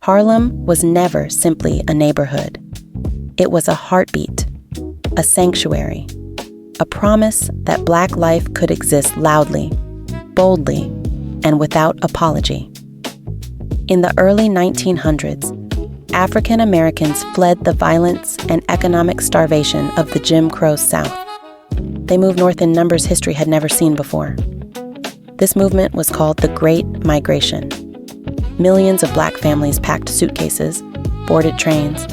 Harlem was never simply a neighborhood. It was a heartbeat, a sanctuary, a promise that Black life could exist loudly, boldly, and without apology. In the early 1900s, African Americans fled the violence and economic starvation of the Jim Crow South. They moved north in numbers history had never seen before. This movement was called the Great Migration. Millions of Black families packed suitcases, boarded trains,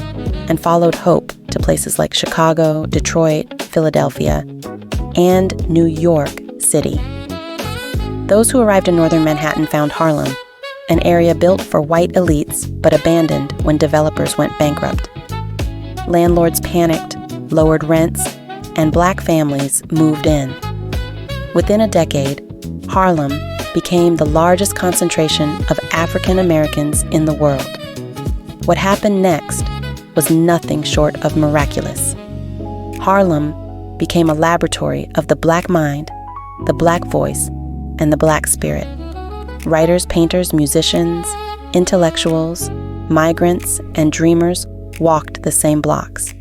and followed hope to places like Chicago, Detroit, Philadelphia, and New York City. Those who arrived in northern Manhattan found Harlem, an area built for white elites but abandoned when developers went bankrupt. Landlords panicked, lowered rents, and Black families moved in. Within a decade, Harlem became the largest concentration of African Americans in the world. What happened next was nothing short of miraculous. Harlem became a laboratory of the Black mind, the Black voice, and the Black spirit. Writers, painters, musicians, intellectuals, migrants, and dreamers walked the same blocks.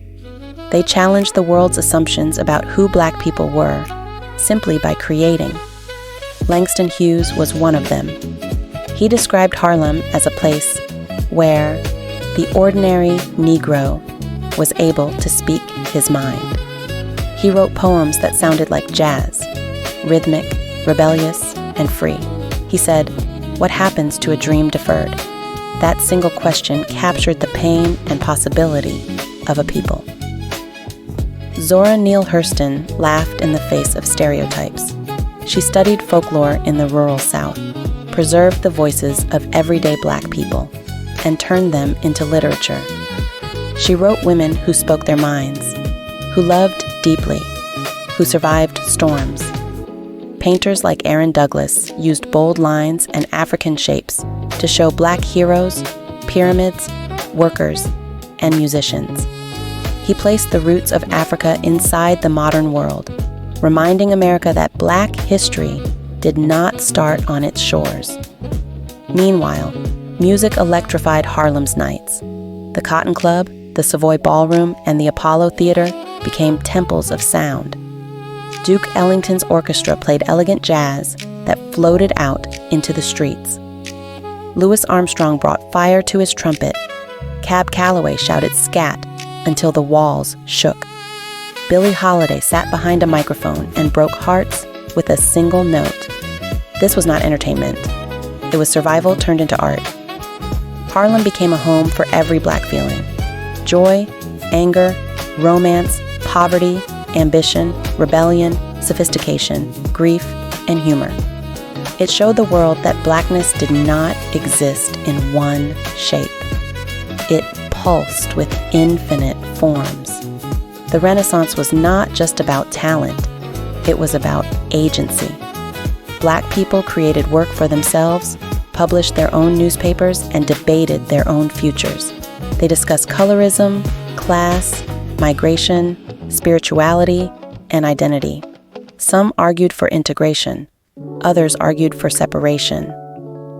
They challenged the world's assumptions about who Black people were simply by creating. Langston Hughes was one of them. He described Harlem as a place where the ordinary Negro was able to speak his mind. He wrote poems that sounded like jazz, rhythmic, rebellious, and free. He said, "What happens to a dream deferred?" That single question captured the pain and possibility of a people. Zora Neale Hurston laughed in the face of stereotypes. She studied folklore in the rural South, preserved the voices of everyday Black people, and turned them into literature. She wrote women who spoke their minds, who loved deeply, who survived storms. Painters like Aaron Douglas used bold lines and African shapes to show Black heroes, pyramids, workers, and musicians. He placed the roots of Africa inside the modern world, reminding America that Black history did not start on its shores. Meanwhile, music electrified Harlem's nights. The Cotton Club, the Savoy Ballroom, and the Apollo Theater became temples of sound. Duke Ellington's orchestra played elegant jazz that floated out into the streets. Louis Armstrong brought fire to his trumpet. Cab Calloway shouted scat until the walls shook. Billie Holiday sat behind a microphone and broke hearts with a single note. This was not entertainment. It was survival turned into art. Harlem became a home for every Black feeling: joy, anger, romance, poverty, ambition, rebellion, sophistication, grief, and humor. It showed the world that Blackness did not exist in one shape. It pulsed with infinite forms. The Renaissance was not just about talent, it was about agency. Black people created work for themselves, published their own newspapers, and debated their own futures. They discussed colorism, class, migration, spirituality, and identity. Some argued for integration, others argued for separation,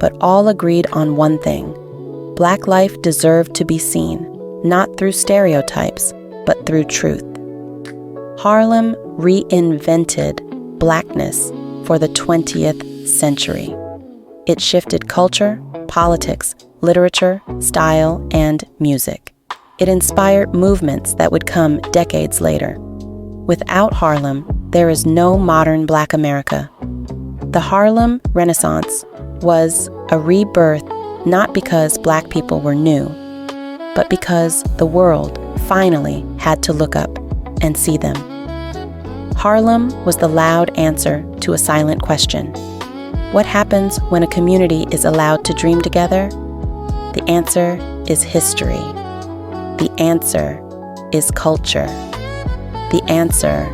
but all agreed on one thing: Black life deserved to be seen, not through stereotypes, but through truth. Harlem reinvented Blackness for the 20th century. It shifted culture, politics, literature, style, and music. It inspired movements that would come decades later. Without Harlem, there is no modern Black America. The Harlem Renaissance was a rebirth not because Black people were new, but because the world finally had to look up and see them. Harlem was the loud answer to a silent question. What happens when a community is allowed to dream together? The answer is history. The answer is culture. The answer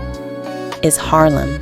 is Harlem.